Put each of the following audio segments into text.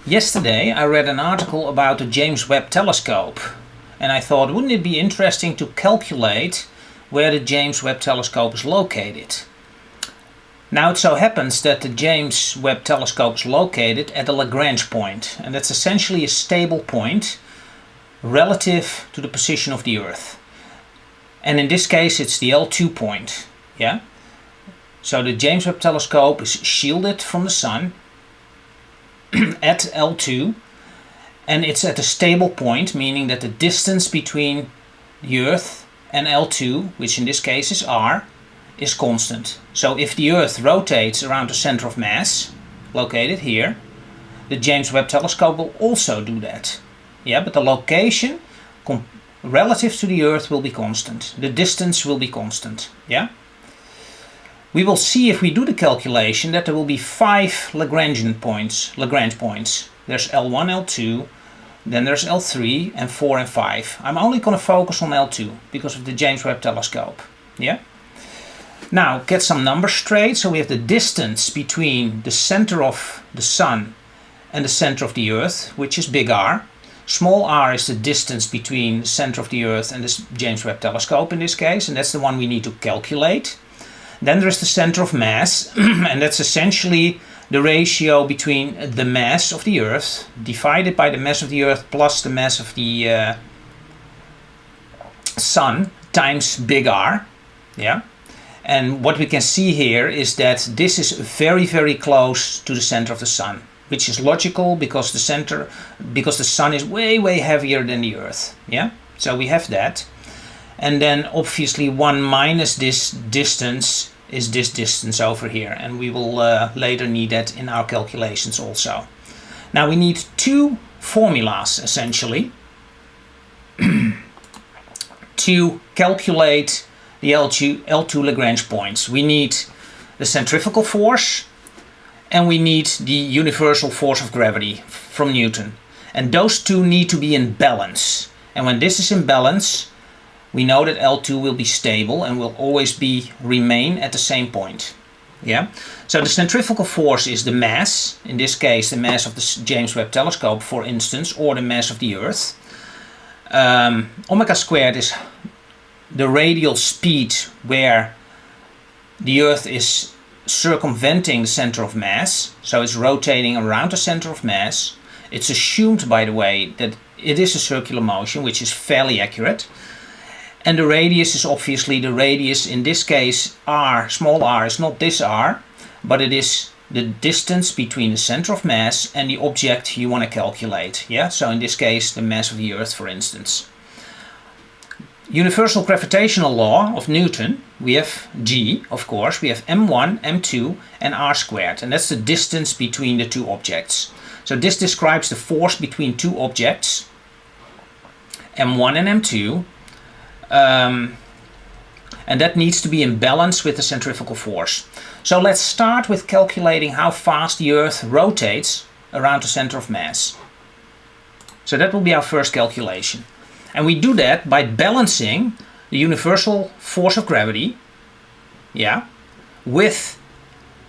Yesterday I read an article about the James Webb telescope, and I thought, wouldn't it be interesting to calculate where the James Webb telescope is located? Now it so happens that the James Webb telescope is located at the Lagrange point, and that's essentially a stable point relative to the position of the Earth. And in this case it's the L2 point. Yeah? So the James Webb telescope is shielded from the Sun at L2, and it's at a stable point, meaning that the distance between the Earth and L2, which in this case is r, is constant. So if the Earth rotates around the center of mass, located here, the James Webb telescope will also do that. Yeah, but the location relative to the Earth will be constant. The distance will be constant. Yeah. We will see if we do the calculation that there will be 5 Lagrange points. There's L1, L2, then there's L3 and 4 and 5. I'm only going to focus on L2 because of the James Webb telescope. Yeah. Now get some numbers straight. So we have the distance between the center of the Sun and the center of the Earth, which is big R. Small r is the distance between the center of the Earth and the James Webb telescope in this case, and that's the one we need to calculate. Then there is the center of mass, and that's essentially the ratio between the mass of the Earth divided by the mass of the Earth plus the mass of the Sun times big R. Yeah. And what we can see here is that this is very, very close to the center of the Sun, which is logical because the Sun is way, way heavier than the Earth. Yeah. So we have that. And then obviously 1 minus this distance is this distance over here, and we will later need that in our calculations also. Now we need 2 formulas essentially to calculate the L2 Lagrange points. We need the centrifugal force and we need the universal force of gravity from Newton. And those two need to be in balance. And when this is in balance, we know that L2 will be stable and will always remain at the same point. Yeah. So the centrifugal force is the mass, in this case the mass of the James Webb telescope, for instance, or the mass of the Earth. Omega squared is the radial speed where the Earth is circumventing the center of mass, so it's rotating around the center of mass. It's assumed, by the way, that it is a circular motion, which is fairly accurate. And the radius is obviously the radius, in this case r, small r is not this r, but it is the distance between the center of mass and the object you want to calculate. Yeah, so in this case the mass of the Earth, for instance. Universal gravitational law of Newton, we have G, of course, we have m1, m2 and r squared, and that's the distance between the two objects. So this describes the force between two objects, m1 and m2, and that needs to be in balance with the centrifugal force. So let's start with calculating how fast the Earth rotates around the center of mass. So that will be our first calculation. And we do that by balancing the universal force of gravity, yeah, with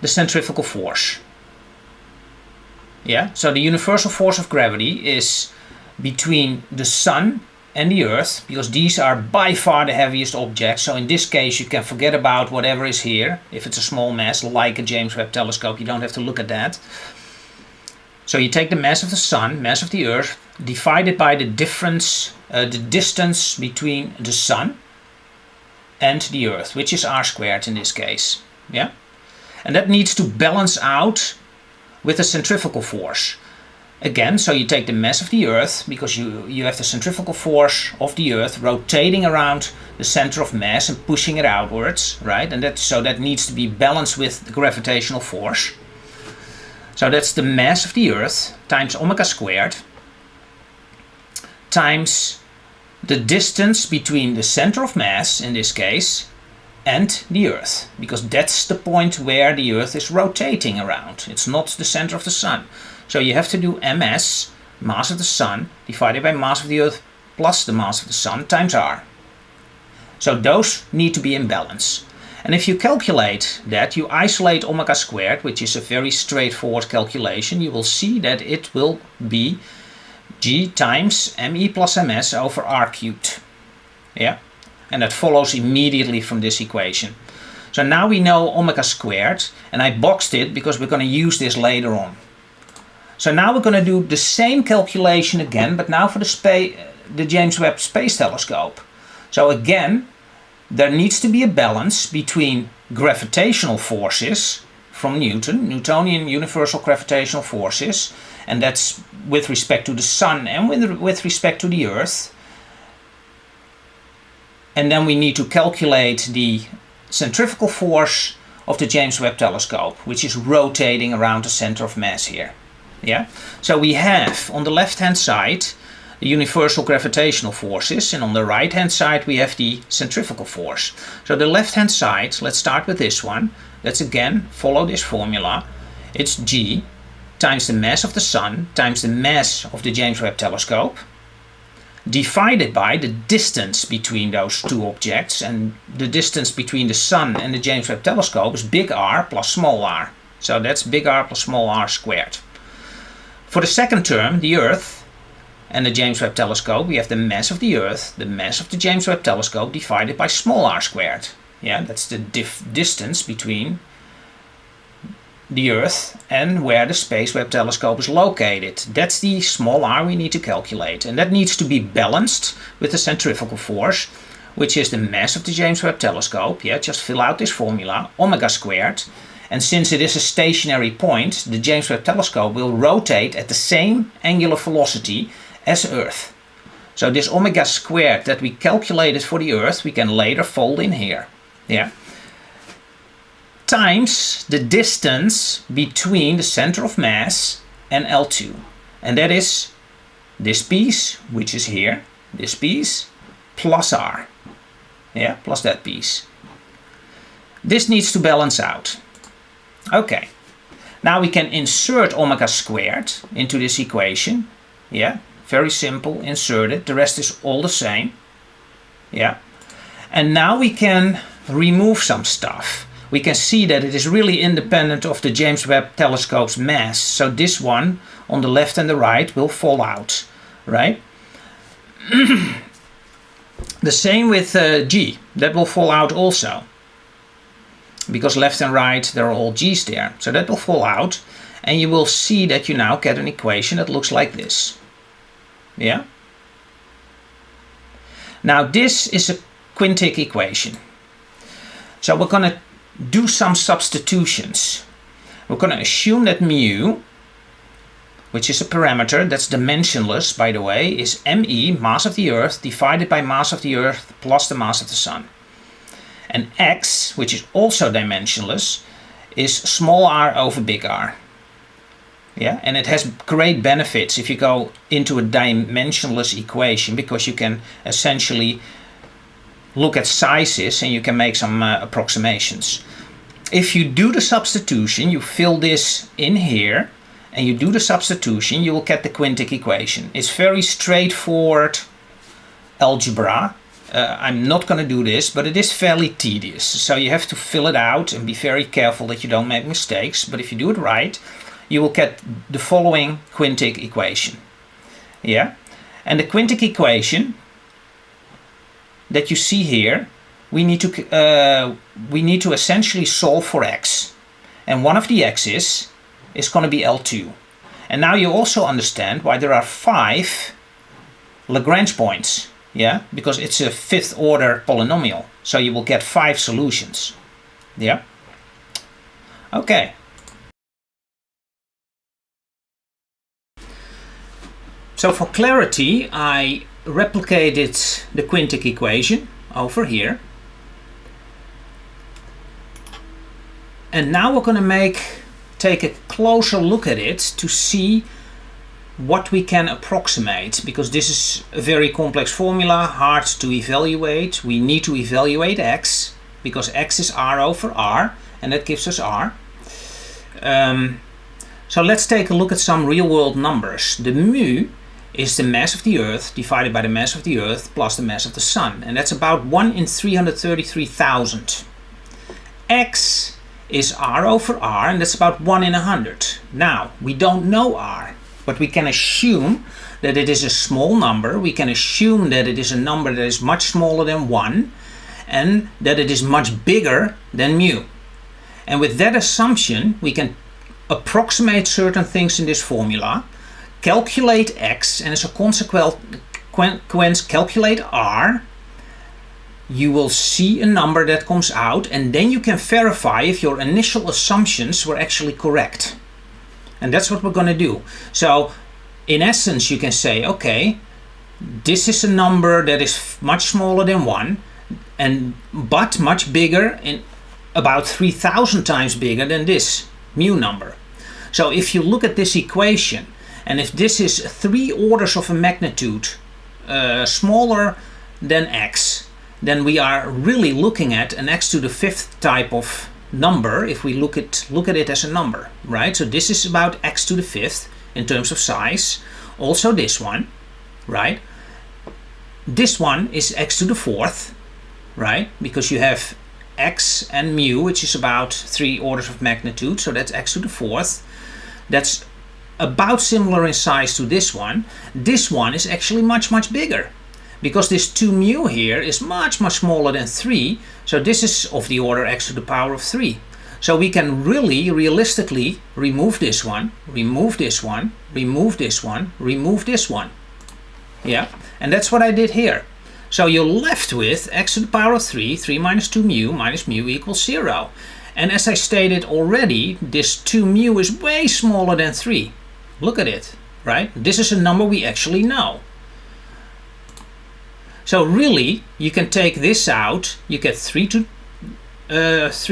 the centrifugal force. Yeah, so the universal force of gravity is between the Sun and the Earth, because these are by far the heaviest objects. So in this case you can forget about whatever is here. If it's a small mass like a James Webb telescope, you don't have to look at that. So you take the mass of the Sun, mass of the Earth, divided by the difference, the distance between the Sun and the Earth, which is r squared in this case. Yeah, and that needs to balance out with the centrifugal force. Again, so you take the mass of the Earth, because you have the centrifugal force of the Earth rotating around the center of mass and pushing it outwards, right? And that needs to be balanced with the gravitational force. So that's the mass of the Earth times omega squared times the distance between the center of mass, in this case, and the Earth, because that's the point where the Earth is rotating around. It's not the center of the Sun. So you have to do ms, mass of the Sun, divided by mass of the Earth plus the mass of the Sun times r. So those need to be in balance. And if you calculate that, you isolate omega squared, which is a very straightforward calculation, you will see that it will be g times me plus ms over r cubed. Yeah, and that follows immediately from this equation. So now we know omega squared, and I boxed it because we're going to use this later on. So now we're going to do the same calculation again, but now for the James Webb Space Telescope. So again, there needs to be a balance between gravitational forces from Newton, Newtonian universal gravitational forces, and that's with respect to the Sun and with respect to the Earth. And then we need to calculate the centrifugal force of the James Webb Telescope, which is rotating around the center of mass here. Yeah? So we have on the left hand side the universal gravitational forces, and on the right hand side we have the centrifugal force. So the left hand side, let's start with this one. Let's again follow this formula. It's g times the mass of the Sun times the mass of the James Webb Telescope, divided by the distance between those two objects, and the distance between the Sun and the James Webb Telescope is big R plus small r. So that's big R plus small r squared. For the second term, the Earth and the James Webb Telescope, we have the mass of the Earth, the mass of the James Webb Telescope divided by small r squared. Yeah, that's the distance between the Earth and where the Space Webb Telescope is located. That's the small r we need to calculate, and that needs to be balanced with the centrifugal force, which is the mass of the James Webb Telescope. Yeah, just fill out this formula, omega squared, and since it is a stationary point, the James Webb Telescope will rotate at the same angular velocity as Earth. So this omega squared that we calculated for the Earth, we can later fold in here. Yeah. Times the distance between the center of mass and L2. And that is this piece, which is here, this piece, plus r. Yeah, plus that piece. This needs to balance out. Okay. Now we can insert omega squared into this equation. Yeah, very simple, insert it. The rest is all the same. Yeah. And now we can remove some stuff. We can see that it is really independent of the James Webb Telescope's mass. So this one on the left and the right will fall out, right? The same with G, that will fall out also. Because left and right, there are all G's there. So that will fall out, and you will see that you now get an equation that looks like this. Yeah? Now this is a quintic equation. So we're going to do some substitutions. We're going to assume that mu, which is a parameter that's dimensionless, by the way, is me, mass of the Earth, divided by mass of the Earth plus the mass of the Sun. And x, which is also dimensionless, is small r over big R. Yeah, and it has great benefits if you go into a dimensionless equation, because you can essentially look at sizes and you can make some approximations. If you do the substitution, you fill this in here and you do the substitution, you will get the quintic equation. It's very straightforward algebra. I'm not going to do this, but it is fairly tedious. So you have to fill it out and be very careful that you don't make mistakes. But if you do it right, you will get the following quintic equation. Yeah, and the quintic equation that you see here, we need to essentially solve for x, and one of the x's is going to be L2. And now you also understand why there are 5 Lagrange points. Yeah, because it's a 5th order polynomial, so you will get 5 solutions. Yeah. Okay. So for clarity, I replicated the quintic equation over here. And now we're going to take a closer look at it to see what we can approximate, because this is a very complex formula, hard to evaluate. We need to evaluate x, because x is r over r, and that gives us r. So let's take a look at some real world numbers. The mu is the mass of the Earth divided by the mass of the Earth plus the mass of the Sun, and that's about 1 in 333,000. X is r over r, and that's about 1 in 100. Now, we don't know r, but we can assume that it is a small number. We can assume that it is a number that is much smaller than 1, and that it is much bigger than mu. And with that assumption, we can approximate certain things in this formula, calculate x, and as a consequence calculate r. You will see a number that comes out, and then you can verify if your initial assumptions were actually correct. And that's what we're going to do. So in essence, you can say, okay, this is a number that is much smaller than 1, but much bigger, in about 3,000 times bigger than this mu number. So if you look at this equation, and if this is 3 orders of a magnitude smaller than x, then we are really looking at an x to the 5th type of number if we look at it as a number, right? So this is about x to the 5th in terms of size. Also this one, right? This one is x to the 4th, right? Because you have x and mu, which is about 3 orders of magnitude, so that's x to the 4th. That's about similar in size to this one. This one is actually much, much bigger, because this 2 mu here is much, much smaller than 3, so this is of the order x to the power of 3. So we can really realistically remove this one, remove this one, remove this one, remove this one. Yeah, and that's what I did here. So you're left with x to the power of 3, 3 minus 2 mu equals 0. And as I stated already, this 2 mu is way smaller than 3. Look at it, right? This is a number we actually know. So really, you can take this out. You get 3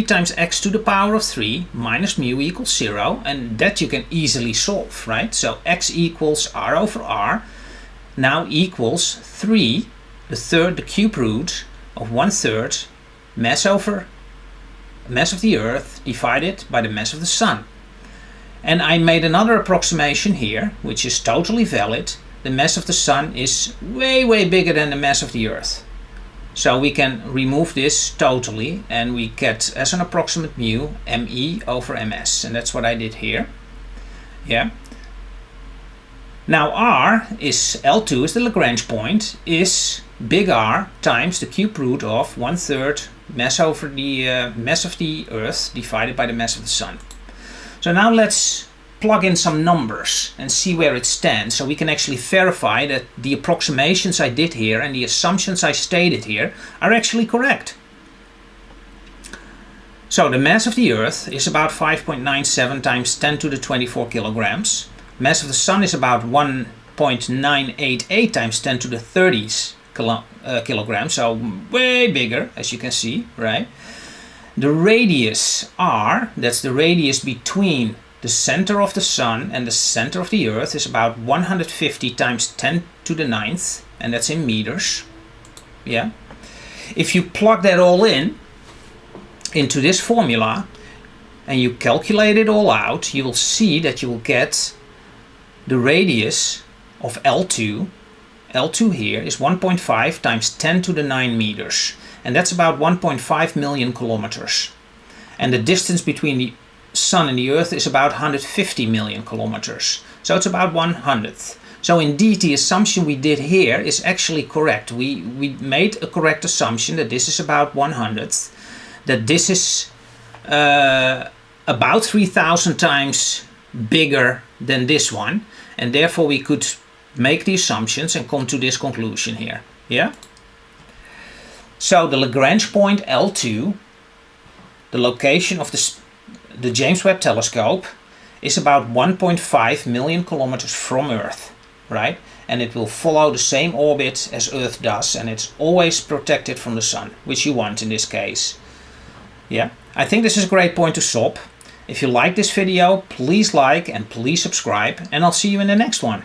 times x to the power of 3 minus mu equals 0, and that you can easily solve, right? So x equals r over r now equals 3, the cube root of 1/3 mass over mass of the Earth divided by the mass of the Sun. And I made another approximation here, which is totally valid. The mass of the Sun is way, way bigger than the mass of the Earth. So we can remove this totally, and we get as an approximate mu me over ms, and that's what I did here. Yeah. Now r is L2 is the Lagrange point, is big R times the cube root of 1/3 mass over the mass of the Earth divided by the mass of the Sun. So now let's plug in some numbers and see where it stands, so we can actually verify that the approximations I did here and the assumptions I stated here are actually correct. So the mass of the Earth is about 5.97 times 10 to the 24 kilograms. Mass of the Sun is about 1.988 times 10 to the 30s kilograms, so way bigger, as you can see, right? The radius r, that's the radius between the center of the Sun and the center of the Earth, is about 150 times 10 to the 9th, and that's in meters. Yeah. If you plug that all into this formula and you calculate it all out, you will see that you will get the radius of L2 here is 1.5 times 10 to the 9 meters, and that's about 1.5 million kilometers. And the distance between the Sun and the Earth is about 150 million kilometers, so it's about 1/100th. So indeed, the assumption we did here is actually correct. We made a correct assumption that this is about 1/100th, that this is about 3,000 times bigger than this one, and therefore we could make the assumptions and come to this conclusion here. Yeah. So the Lagrange point L2, the location of the James Webb Telescope, is about 1.5 million kilometers from Earth, right? And it will follow the same orbit as Earth does, and it's always protected from the Sun, which you want in this case. Yeah, I think this is a great point to stop. If you like this video, please like and please subscribe, and I'll see you in the next one.